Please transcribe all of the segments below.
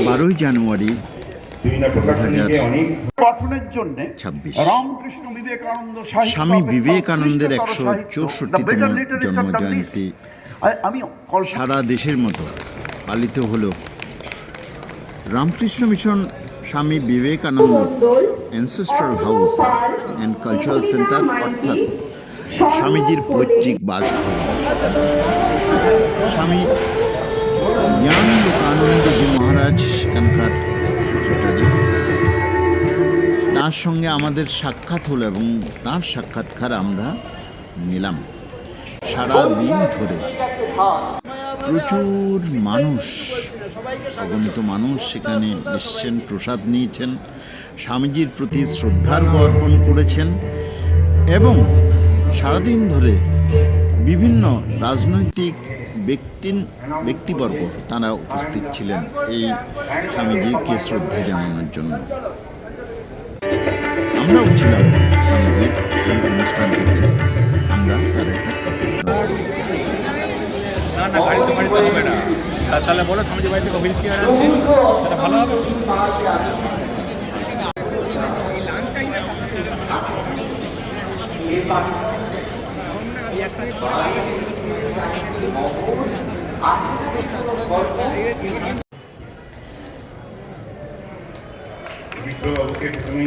12 জানুয়ারি গঠনের জন্য 2026 রামকৃষ্ণ বিবেকানন্দ স্বামী বিবেকানন্দের 164তম জন্মজয়ন্তী আমি সারা দেশের মতো পালিত হলো Ramakrishna mission Swami Vivekananda ancestral house and cultural centre, অর্থাৎ স্বামীজির পৈতৃক বাসভবন। স্বামী জ্ঞান লোকানন্দজি মহারাজ সেখানকার সেক্রেটারি। তার সঙ্গে আমাদের সাক্ষাৎ হলো এবং তার সাক্ষাৎকার আমরা নিলাম। সারা দিন ধরে প্রচুর মানুষ, অগণিত মানুষ সেখানে এসেছেন, প্রসাদ নিয়েছেন, স্বামীজির প্রতি শ্রদ্ধার্ঘ্য অর্পণ করেছেন এবং সারাদিন ধরে বিভিন্ন রাজনৈতিক ব্যক্তিবর্গ তারা উপস্থিত ছিলেন এই স্বামীজিকে শ্রদ্ধা জানানোর জন্য। আমরাও ছিলাম স্বামীজির এই অনুষ্ঠানটিতে। আমরা তার একটা না গাড়িতে হবে না, তাহলে বলো স্বামীজি বাড়ি থেকে হুইল চেয়ার আনছি, সেটা ভালো হবে। বিপ্লববাবুকে প্রথমে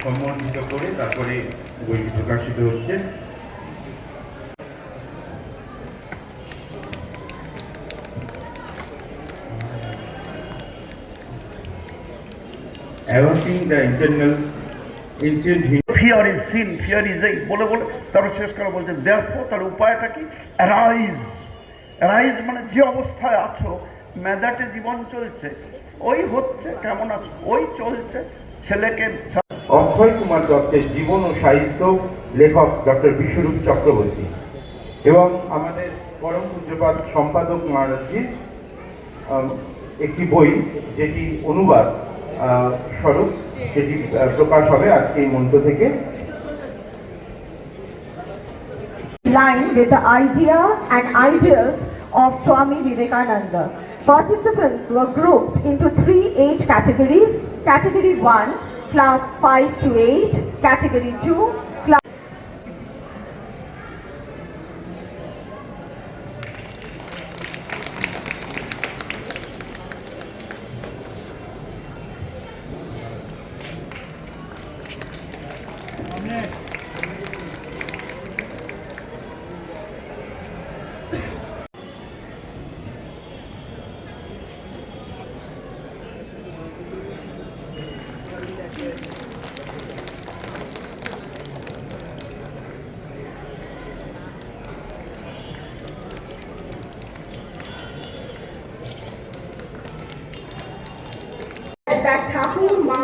সম্মানিত করে তারপরে বইটি প্রকাশিত হচ্ছে। Averting the internal ancient fear is seen, fear is এই বলে বলে তারা শেষ করে বলছেন দেয়ারফর তার উপায়টা কি? অ্যারাইজ। অ্যারাইজ মানে যে অবস্থায় আছো, মেজাটে জীবন চলছে, ওই হচ্ছে, কেমন আছো, ওই চলছে। ছেলেকে অক্ষয় কুমার দত্তের জীবন ও সাহিত্য, লেখক ডক্টর বিশ্বরূপ চক্রবর্তী এবং আমাদের পরম পূজ্যপাদ সম্পাদক মহারাজজির একটি বই, যেটি অনুবাদ স্বরূপ, যেটি প্রকাশ হবে আজকে এই মঞ্চ থেকে। Line with the idea and ideas of Swami Vivekananda. Participants were grouped into 3 age categories. Category 1, class 5 to 8. Category 2, class that Thakur, Ma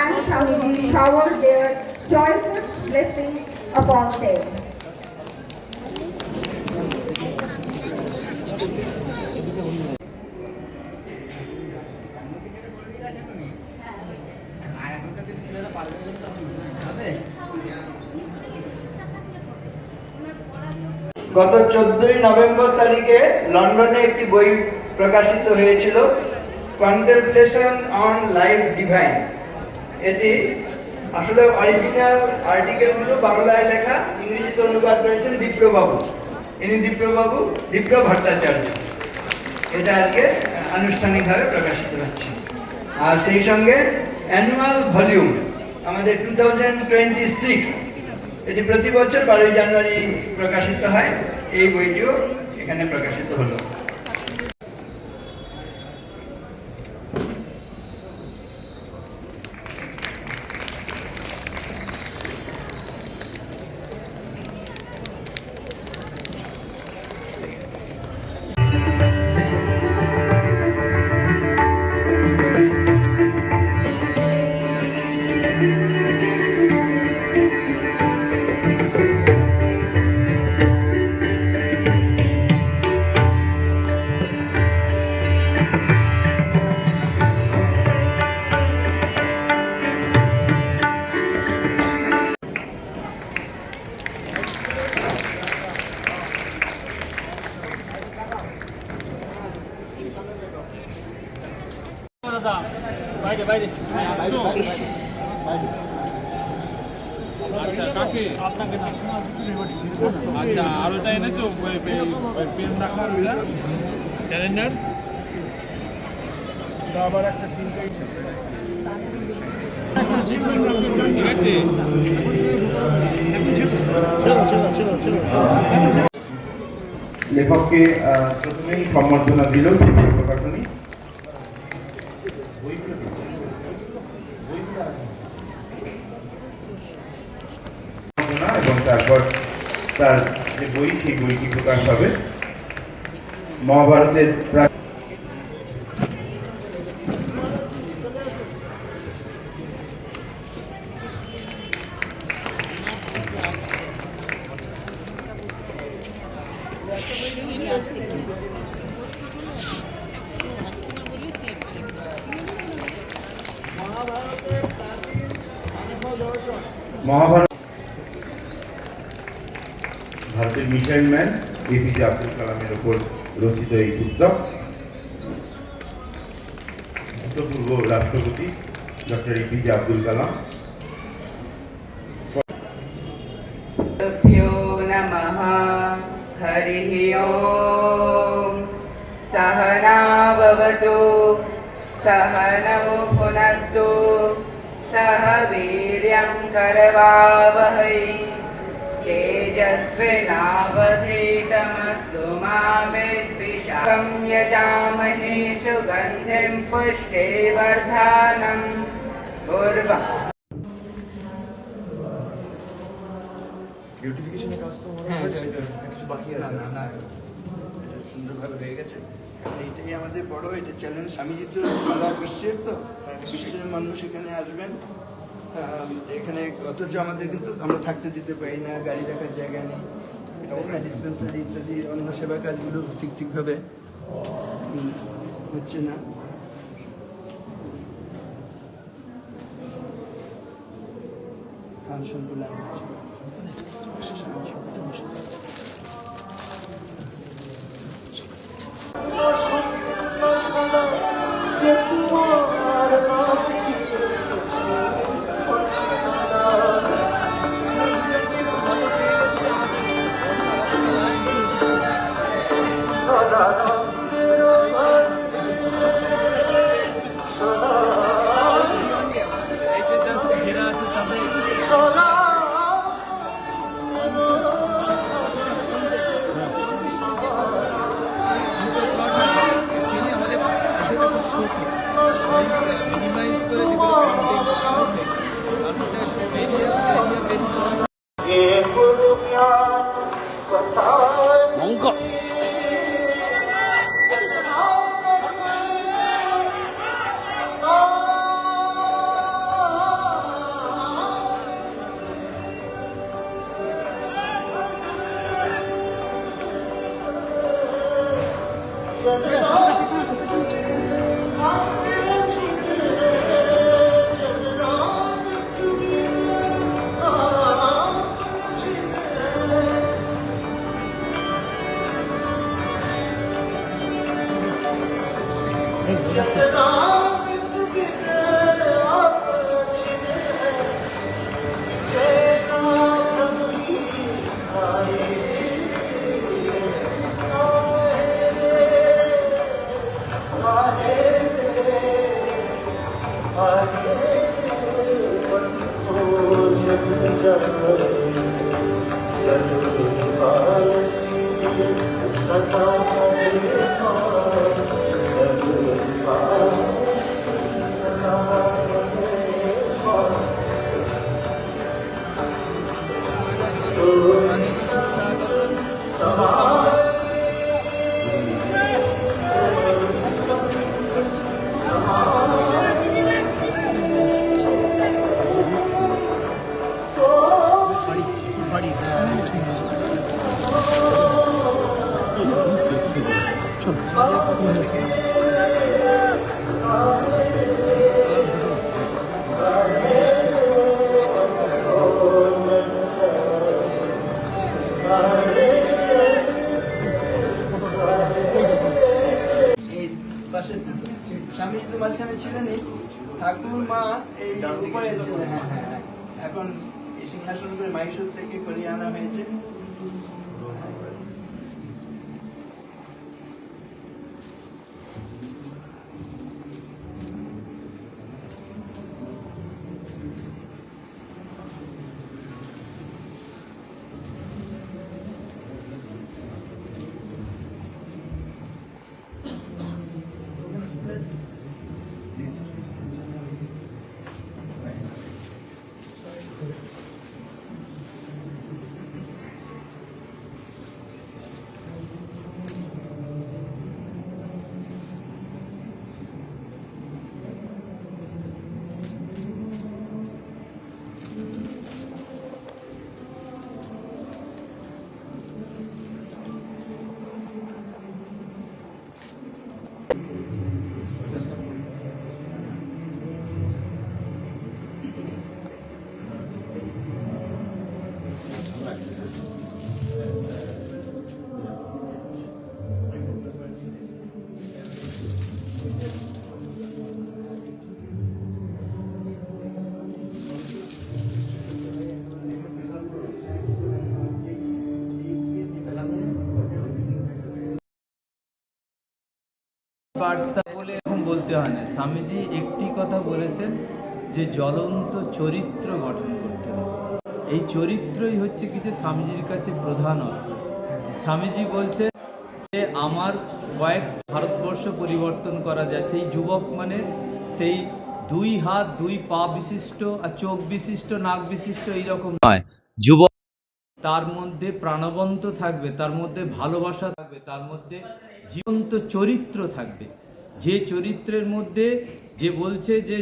and Swamiji showered their choicest blessings upon them. গত 14 November তারিখে লন্ডনে একটি বই প্রকাশিত হয়েছিল, কন্টেমপ্লেশন on life divine. এটি আসলে original আর্টিকেলগুলো বাংলায় লেখা, ইংরেজিতে অনুবাদ করেছেন বিপ্লববাবু। ইনি বিপ্লব ভট্টাচার্য। এটা আজকে আনুষ্ঠানিকভাবে প্রকাশিত হচ্ছে। আর সেই সঙ্গে অ্যানুয়াল ভলিউম আমাদের 2026, এটি প্রতি বছর 12 জানুয়ারি প্রকাশিত হয়। এই বইটিও এখানে প্রকাশিত হলো। দাদা বাইরে বাইরে আচ্ছা কাকে আপনাকে না আচ্ছা আর ওটা এনেছো পেন রাখার ওইটা ক্যালেন্ডার আবার একটা ঠিক আছে লেখককে প্রথমেই সম্বর্ধনা দিল প্রকাশনী এবং তারপর তার যে বই সেই বইটি প্রকাশ হবে মহাভারতের মহাভারত ভারতের মিসাইল ম্যান এপিজে আব্দুল কালামের ওপর রচিত এই পুস্তক ভূতপূর্ব রাষ্ট্রপতি ডক্টর এপিজে আব্দুল কালাম। नमः हरिः ओम् सहना भवतु सहनौ पुनस्तु सह वीर्यं करवावहै तेजस्विनावधीतमस्तु मा विद्विषाकं यजामहे सुगन्धिं पुष्टिवर्धनम् उर्वः বিউটিফিকেশনের কাজ তো কিছু বাকি আছে না সুন্দরভাবে হয়ে গেছে। এইটাই আমাদের বড় এটা চ্যালেঞ্জ। স্বামীজি তো সারা বিশ্বের তো বিশ্বের মানুষ এখানে আসবেন এখানে, অথচ আমাদের কিন্তু আমরা থাকতে দিতে পারি না, গাড়ি রাখার জায়গা নেই, ডিসপেন্সারি ইত্যাদি অন্য সেবা কাজগুলো ঠিকভাবে হচ্ছে না। স্থান সংকুলান মাঝখানে ছিলেনই, ঠাকুরমা এই উপরে ছিলেন। হ্যাঁ হ্যাঁ হ্যাঁ। এখন এই সিংহাসন করে মাইসুর থেকে করিয়ে আনা হয়েছে। বার্তা বলে এখন বলতে হয় না, স্বামীজি একটি কথা বলেছেন যে জ্বলন্ত চরিত্র গঠন করতে হবে। এই চরিত্রই হচ্ছে কি যে স্বামীজির কাছে প্রধান অস্ত্র। স্বামীজি বলছে যে আমার কয়েক ভারতবর্ষ পরিবর্তন করা যায়। সেই যুবক মানে সেই 2 হাত 2 পা বিশিষ্ট আর চোখ বিশিষ্ট নাক বিশিষ্ট এইরকম নয়। যুবক তার মধ্যে প্রাণবন্ত থাকবে, তার মধ্যে ভালোবাসা থাকবে, তার মধ্যে জীবন্ত চরিত্র থাকবে। যে চরিত্রের মধ্যে যে বলছে যে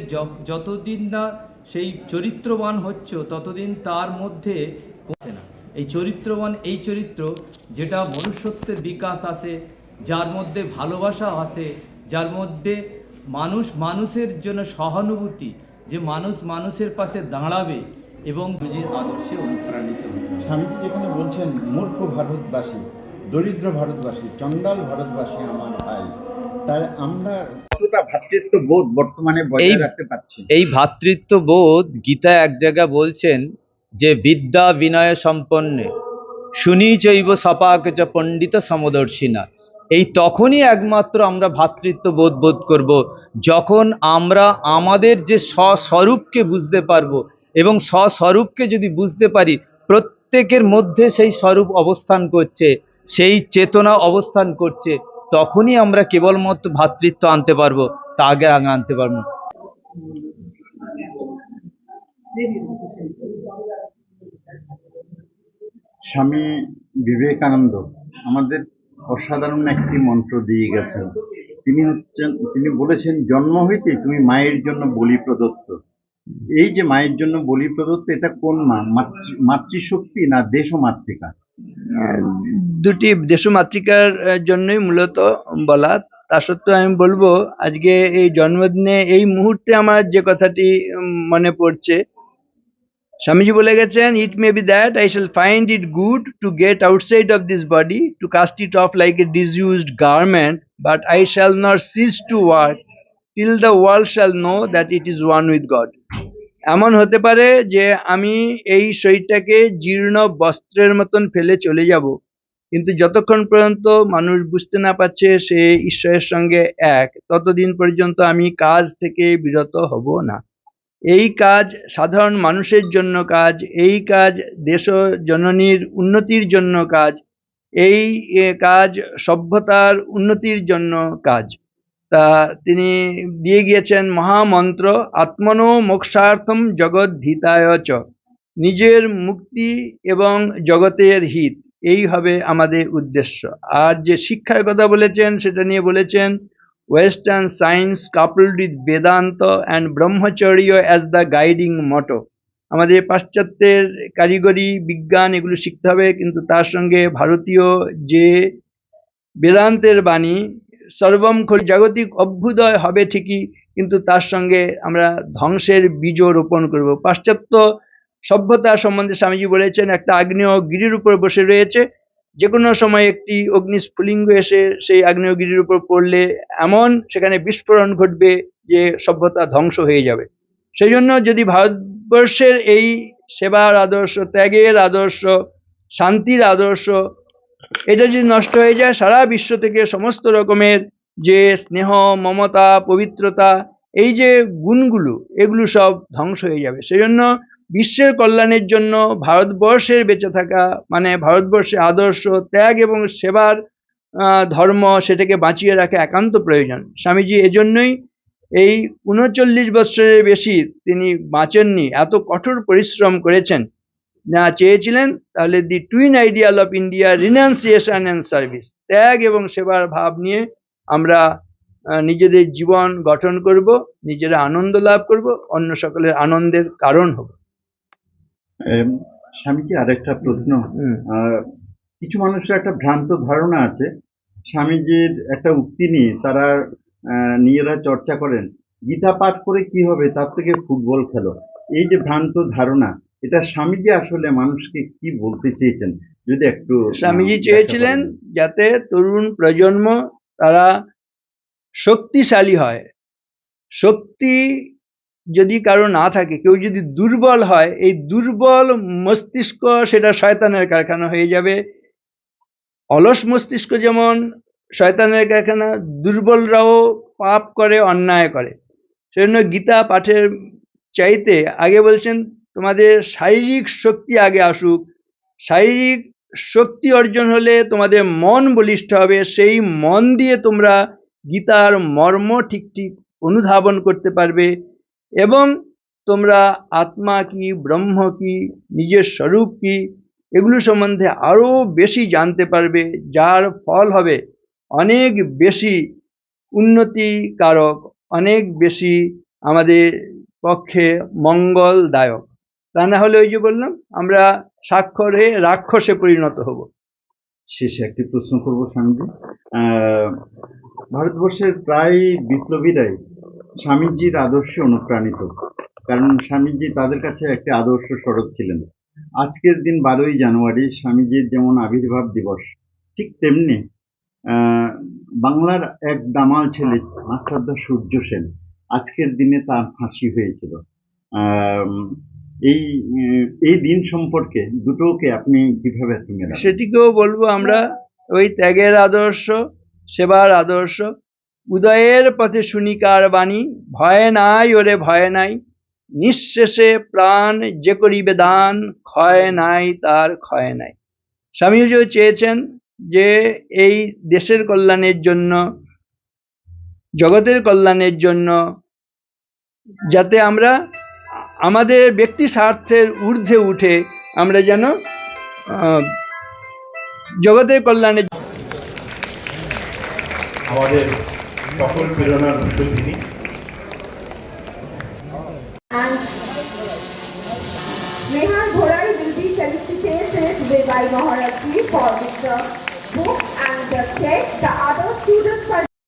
যতদিন না সেই চরিত্রবান হচ্ছে ততদিন তার মধ্যে পৌঁছে না। এই চরিত্রবান এই চরিত্র যেটা মনুষ্যত্বের বিকাশ আসে, যার মধ্যে ভালোবাসা আসে, যার মধ্যে মানুষ মানুষের জন্য সহানুভূতি, যে মানুষ মানুষের পাশে দাঁড়াবে এবং নিজের আদর্শে অনুপ্রাণিত হবে। স্বামীজি যেখানে বলছেন মূর্খ ভারতবাসী, দরিদ্র ভারতবাসী, চণ্ডাল ভারতবাসী আমার ভাই, তাই আমরা কতটা ভ্রাতৃত্ববোধ বর্তমানে বজায় রাখতে পারছি? এই ভ্রাতৃত্ববোধ গীতা এক জায়গায় বলছেন যে বিদ্যা বিনয় সম্পন্নে শুনি চৈব সপাক চ পণ্ডিত সমদর্শিনা। এই তখনই একমাত্র আমরা ভ্রাতৃত্ববোধ বোধ করব যখন আমরা আমাদের যে স্বস্বরূপকে বুঝতে পারবো, এবং স্বস্বরূপকে যদি বুঝতে পারি প্রত্যেকের মধ্যে সেই স্বরূপ অবস্থান করছে, সেই চেতনা অবস্থান করছে, তখনই আমরা কেবলমাত্র ভ্রাতৃত্ব আনতে পারবো, তা আগে আনতে পারবো না। স্বামী বিবেকানন্দ আমাদের অসাধারণ একটি মন্ত্র দিয়ে গেছেন। তিনি বলেছেন, জন্ম হইতে তুমি মায়ের জন্য বলি প্রদত্ত। এই যে মায়ের জন্য বলি প্রদত্ত, এটা কোন মা? মাতৃশক্তি না দেশ ও মাতৃকা? দুটি দেশমাতৃকার জন্যই মূলত বলা। তা সত্ত্বেও আমি বলবো আজকে এই জন্মদিনে এই মুহূর্তে আমার যে কথাটি মনে পড়ছে, স্বামীজি বলে গেছেন, it may be that I shall find it good to get outside of this body to cast it off like a disused garment, but I shall not cease to work till the world shall know that it is one with God. এমন হতে পারে যে আমি এই শরীরটাকে জীর্ণ বস্ত্রের মতন ফেলে চলে যাব, কিন্তু যতক্ষণ পর্যন্ত মানুষ বুঝতে না পারছে সে ঈশ্বরের সঙ্গে এক, ততদিন পর্যন্ত আমি কাজ থেকে বিরত হব না। এই কাজ সাধারণ মানুষের জন্য কাজ, এই কাজ দেশ জননীর উন্নতির জন্য কাজ, এই কাজ সভ্যতার উন্নতির জন্য কাজ। তা তিনি দিয়ে গিয়েছেন মহামন্ত্র, আত্মনো মোক্ষার্থম জগদ্ধিতায় চ, নিজের মুক্তি এবং জগতের হিত, এই হবে আমাদের উদ্দেশ্য। আর যে শিক্ষার কথা বলেছেন সেটা নিয়ে বলেছেন, western science coupled with Vedanta and ব্রহ্মচর্য অ্যাজ দ্য গাইডিং মটো। আমাদের পাশ্চাত্যের কারিগরি বিজ্ঞান এগুলো শিখতে হবে, কিন্তু তার সঙ্গে ভারতীয় যে বেদান্তের বাণী, সর্বম খল জাগতিক অভ্যুদয় হবে ঠিকই, কিন্তু তার সঙ্গে আমরা ধ্বংসের বীজও রোপণ করব। পাশ্চাত্য সভ্যতা সম্বন্ধে স্বামীজি বলেছেন, একটা আগ্নেয়গিরির উপর বসে রয়েছে, যে কোনো সময় একটি অগ্নিস্ফুলিঙ্গ এসে সেই আগ্নেয়গিরির উপর পড়লে এমন সেখানে বিস্ফোরণ ঘটবে যে সভ্যতা ধ্বংস হয়ে যাবে। সেই জন্য যদি ভারতবর্ষের এই সেবার আদর্শ, ত্যাগের আদর্শ, শান্তির আদর্শ, এটা যদি নষ্ট হয়ে যায়, সারা বিশ্ব থেকে সমস্ত রকমের যে স্নেহ, মমতা, পবিত্রতা, এই যে গুণগুলো, এগুলো সব ধ্বংস হয়ে যাবে। সেই জন্য বিশ্বের কল্যাণের জন্য ভারতবর্ষের বেঁচে থাকা মানে ভারতবর্ষের আদর্শ, ত্যাগ এবং সেবার ধর্ম, সেটাকে বাঁচিয়ে রাখা একান্ত প্রয়োজন। স্বামীজি এজন্যই এই ৩৯ বৎসরের বেশি তিনি বাঁচেননি, এত কঠোর পরিশ্রম করেছেন। না চেয়েছিলেন তাহলে the twin ideal of India, renunciation and service, ত্যাগ এবং সেবার ভাব নিয়ে আমরা নিজেদের জীবন গঠন করব, নিজেরা আনন্দ লাভ করব, অন্য সকলের আনন্দের কারণ হব। স্বামীজি আরেকটা প্রশ্ন, কিছু মানুষের একটা ভ্রান্ত ধারণা আছে, স্বামীজির একটা উক্তি নিয়ে তারা নিজেরা চর্চা করেন, গীতা পাঠ করে কি হবে, তার থেকে ফুটবল খেলো। এই যে ভ্রান্ত ধারণা, এটা স্বামীজি আসলে মানুষকে কি বলতে চেয়েছেন যদি একটু? স্বামীজি চেয়েছিলেন যাতে তরুণ প্রজন্ম তারা শক্তিশালী হয়। শক্তি যদি কারো না থাকে, কেউ যদি দুর্বল হয়, এই দুর্বল মস্তিষ্ক সেটা শয়তানের কারখানা হয়ে যাবে। অলস মস্তিষ্ক যেমন শয়তানের কারখানা, দুর্বলরাও পাপ করে, অন্যায় করে। সেজন্য গীতা পাঠের চাইতে আগে বলছেন তোমাদের শারীরিক শক্তি আগে আসুক। শারীরিক শক্তি অর্জন হলে তোমাদের মন বলিষ্ঠ হবে, সেই মন দিয়ে তোমরা গীতার মর্ম ঠিক ঠিক অনুধাবন করতে পারবে এবং তোমরা আত্মা কি, ব্রহ্ম কি, নিজের স্বরূপ কি, এগুলো সম্বন্ধে আরও বেশি জানতে পারবে, যার ফল হবে অনেক বেশি উন্নতিকারক, অনেক বেশি আমাদের পক্ষে মঙ্গলদায়ক। তা না হলে ওই যে বললাম, আমরা স্বাক্ষর হয়ে রাক্ষসে পরিণত হব। শেষে একটি প্রশ্ন করবো স্বামীজি, ভারতবর্ষের প্রায় বিপ্লবীরাই স্বামীজির আদর্শে অনুপ্রাণিত, কারণ স্বামীজি তাদের কাছে একটি আদর্শ স্বরূপ ছিলেন। আজকের দিন 12ই জানুয়ারি স্বামীজির যেমন আবির্ভাব দিবস, ঠিক তেমনি বাংলার এক দামাল ছেলে মাস্টারদা সূর্য সেন, আজকের দিনে তার ফাঁসি হয়েছিল। এই দিন সম্পর্কে দুটোকে আপনি কিভাবে মেলান? সেটিকেও বলবো আমরা, ওই ত্যাগের আদর্শ, সেবার আদর্শ। উদয়ের পথে শুনিকার বাণী, ভয় নাই ওরে ভয় নাই, নিঃশেষে প্রাণ যে করিবে দান, ক্ষয় নাই তার ক্ষয় নাই। স্বামীজিও চেয়েছেন যে এই দেশের কল্যাণের জন্য, জগতের কল্যাণের জন্য, যাতে আমরা আমাদের ব্যক্তি স্বার্থের ঊর্ধ্বে উঠে আমরা যেন জগতের কল্যাণে। আমাদের সকল প্রেরণার উৎস তিনি। Nehal Bhorari will be felicitated by Maharaj Ji for this